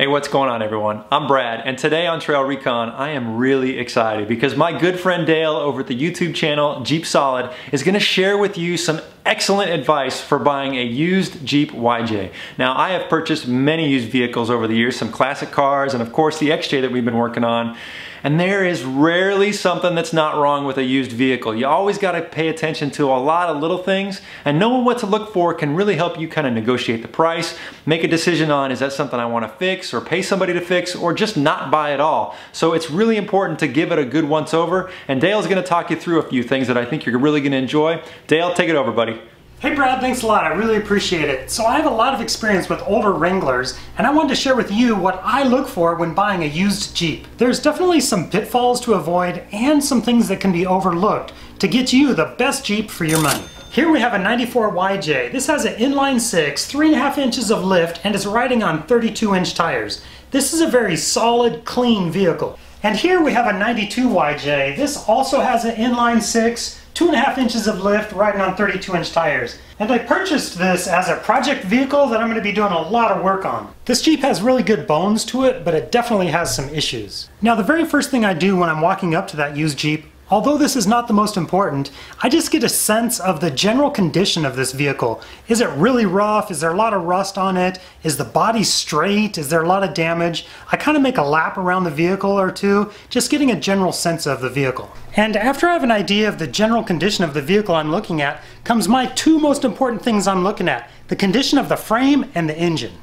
Hey, what's going on everyone? I'm Brad, and today on TrailRecon I am really excited because my good friend Dale over at the YouTube channel Jeep Solid is going to share with you some excellent advice for buying a used Jeep YJ. Now, I have purchased many used vehicles over the years, some classic cars and of course the XJ that we've been working on. And there is rarely something that's not wrong with a used vehicle. You always got to pay attention to a lot of little things, and knowing what to look for can really help you kind of negotiate the price, make a decision on is that something I want to fix or pay somebody to fix or just not buy at all. So it's really important to give it a good once over, and Dale's going to talk you through a few things that I think you're really going to enjoy. Dale, take it over, buddy. Hey Brad, thanks a lot. I really appreciate it. So I have a lot of experience with older Wranglers, and I wanted to share with you what I look for when buying a used Jeep. There's definitely some pitfalls to avoid and some things that can be overlooked to get you the best Jeep for your money. Here we have a 94 YJ. This has an inline 6, 3.5 inches of lift, and is riding on 32-inch tires. This is a very solid, clean vehicle. And here we have a 92 YJ. This also has an inline 6, 2.5 inches of lift, riding on 32-inch tires. And I purchased this as a project vehicle that I'm going to be doing a lot of work on. This Jeep has really good bones to it, but it definitely has some issues. Now, the very first thing I do when I'm walking up to that used Jeep, although this is not the most important, I just get a sense of the general condition of this vehicle. Is it really rough? Is there a lot of rust on it? Is the body straight? Is there a lot of damage? I kind of make a lap around the vehicle or two, just getting a general sense of the vehicle. And after I have an idea of the general condition of the vehicle I'm looking at, comes my two most important things I'm looking at: the condition of the frame and the engine.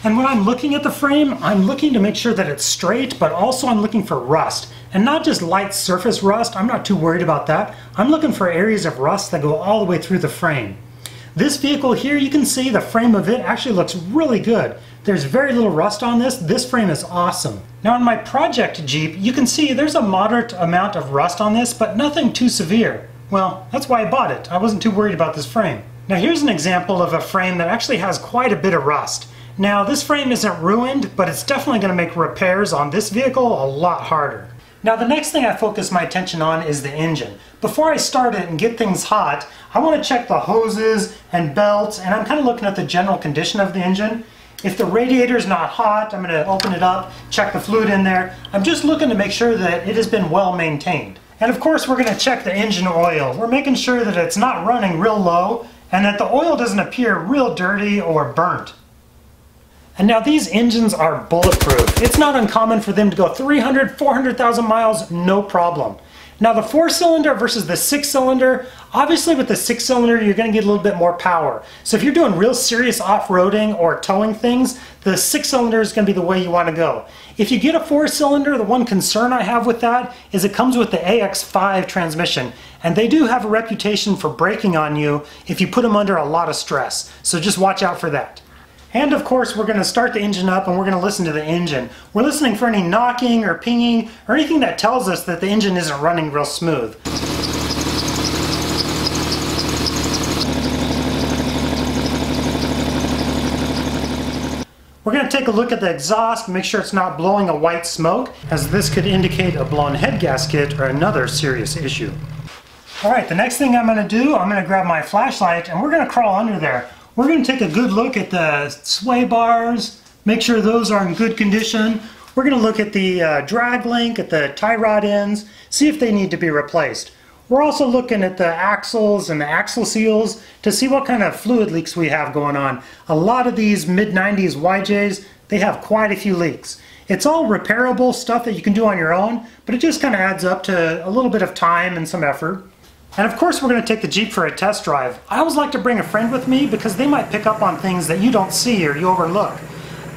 And when I'm looking at the frame, I'm looking to make sure that it's straight, but also I'm looking for rust. And not just light surface rust, I'm not too worried about that. I'm looking for areas of rust that go all the way through the frame. This vehicle here, you can see the frame of it actually looks really good. There's very little rust on this. This frame is awesome. Now on my project Jeep, you can see there's a moderate amount of rust on this, but nothing too severe. Well, that's why I bought it. I wasn't too worried about this frame. Now here's an example of a frame that actually has quite a bit of rust. Now this frame isn't ruined, but it's definitely going to make repairs on this vehicle a lot harder. Now the next thing I focus my attention on is the engine. Before I start it and get things hot, I want to check the hoses and belts, and I'm kind of looking at the general condition of the engine. If the radiator is not hot, I'm going to open it up, check the fluid in there. I'm just looking to make sure that it has been well maintained. And of course we're going to check the engine oil. We're making sure that it's not running real low and that the oil doesn't appear real dirty or burnt. And now these engines are bulletproof. It's not uncommon for them to go 300, 400,000 miles, no problem. Now the 4-cylinder versus the 6-cylinder, obviously with the 6-cylinder you're going to get a little bit more power. So if you're doing real serious off-roading or towing things, the 6-cylinder is going to be the way you want to go. If you get a 4-cylinder, the one concern I have with that is it comes with the AX5 transmission. And they do have a reputation for braking on you if you put them under a lot of stress. So just watch out for that. And of course we're going to start the engine up and we're going to listen to the engine. We're listening for any knocking or pinging or anything that tells us that the engine isn't running real smooth. We're going to take a look at the exhaust, make sure it's not blowing a white smoke, as this could indicate a blown head gasket or another serious issue. Alright, the next thing I'm going to do, I'm going to grab my flashlight and we're going to crawl under there. We're going to take a good look at the sway bars, make sure those are in good condition. We're going to look at the drag link, at the tie rod ends, see if they need to be replaced. We're also looking at the axles and the axle seals to see what kind of fluid leaks we have going on. A lot of these mid-90s YJs, they have quite a few leaks. It's all repairable stuff that you can do on your own, but it just kind of adds up to a little bit of time and some effort. And of course we're going to take the Jeep for a test drive. I always like to bring a friend with me because they might pick up on things that you don't see or you overlook.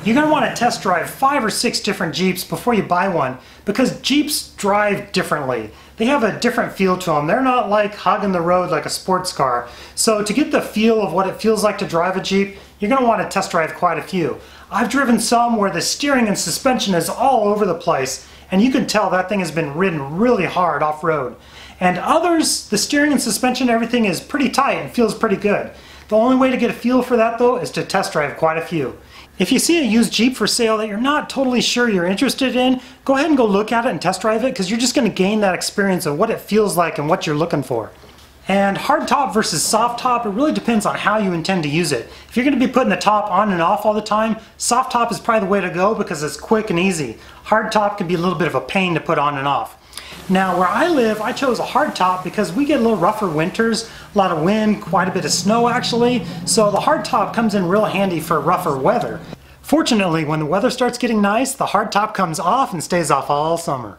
You're going to want to test drive 5 or 6 different Jeeps before you buy one, because Jeeps drive differently. They have a different feel to them. They're not like hogging the road like a sports car. So to get the feel of what it feels like to drive a Jeep, you're going to want to test drive quite a few. I've driven some where the steering and suspension is all over the place, and you can tell that thing has been ridden really hard off-road. And others, the steering and suspension, everything is pretty tight and feels pretty good. The only way to get a feel for that though is to test drive quite a few. If you see a used Jeep for sale that you're not totally sure you're interested in, go ahead and go look at it and test drive it, because you're just going to gain that experience of what it feels like and what you're looking for. And hard top versus soft top, it really depends on how you intend to use it. If you're going to be putting the top on and off all the time, soft top is probably the way to go because it's quick and easy. Hard top can be a little bit of a pain to put on and off. Now where I live, I chose a hard top because we get a little rougher winters, a lot of wind, quite a bit of snow actually, so the hard top comes in real handy for rougher weather. Fortunately, when the weather starts getting nice, the hard top comes off and stays off all summer.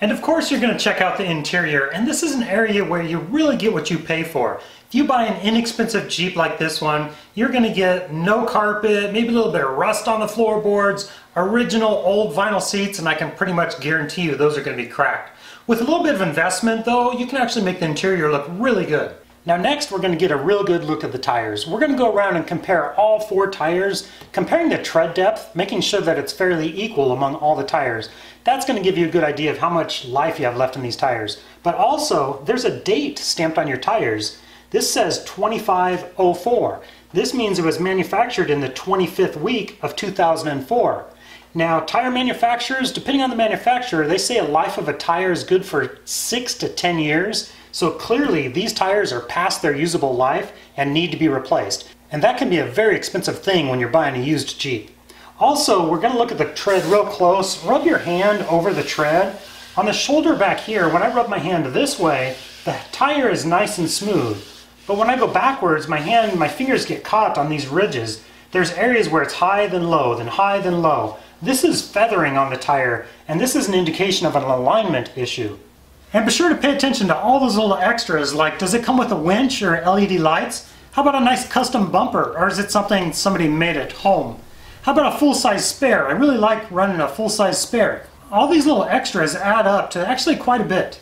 And of course you're going to check out the interior, and this is an area where you really get what you pay for. If you buy an inexpensive Jeep like this one, you're going to get no carpet, maybe a little bit of rust on the floorboards, original old vinyl seats, and I can pretty much guarantee you those are going to be cracked. With a little bit of investment though, you can actually make the interior look really good. Now next we're going to get a real good look at the tires. We're going to go around and compare all 4 tires, comparing the tread depth, making sure that it's fairly equal among all the tires. That's going to give you a good idea of how much life you have left in these tires. But also, there's a date stamped on your tires. This says 2504. This means it was manufactured in the 25th week of 2004. Now, tire manufacturers, depending on the manufacturer, they say a life of a tire is good for 6 to 10 years. So clearly, these tires are past their usable life and need to be replaced. And that can be a very expensive thing when you're buying a used Jeep. Also, we're going to look at the tread real close. Rub your hand over the tread. On the shoulder back here, when I rub my hand this way, the tire is nice and smooth. But when I go backwards, my fingers get caught on these ridges. There's areas where it's high then low, then high then low. This is feathering on the tire, and this is an indication of an alignment issue. And be sure to pay attention to all those little extras, like does it come with a winch or LED lights? How about a nice custom bumper, or is it something somebody made at home? How about a full-size spare? I really like running a full-size spare. All these little extras add up to actually quite a bit.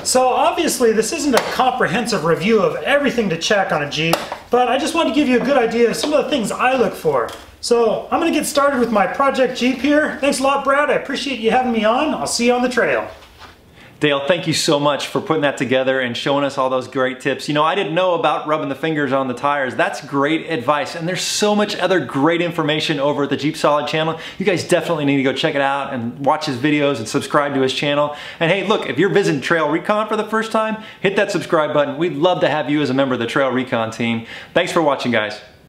So obviously this isn't a comprehensive review of everything to check on a Jeep, but I just wanted to give you a good idea of some of the things I look for. So I'm going to get started with my project Jeep here. Thanks a lot, Brad. I appreciate you having me on. I'll see you on the trail. Dale, thank you so much for putting that together and showing us all those great tips. You know, I didn't know about rubbing the fingers on the tires. That's great advice, and there's so much other great information over at the Jeep Solid channel. You guys definitely need to go check it out and watch his videos and subscribe to his channel. And hey, look, if you're visiting TrailRecon for the first time, hit that subscribe button. We'd love to have you as a member of the TrailRecon team. Thanks for watching, guys.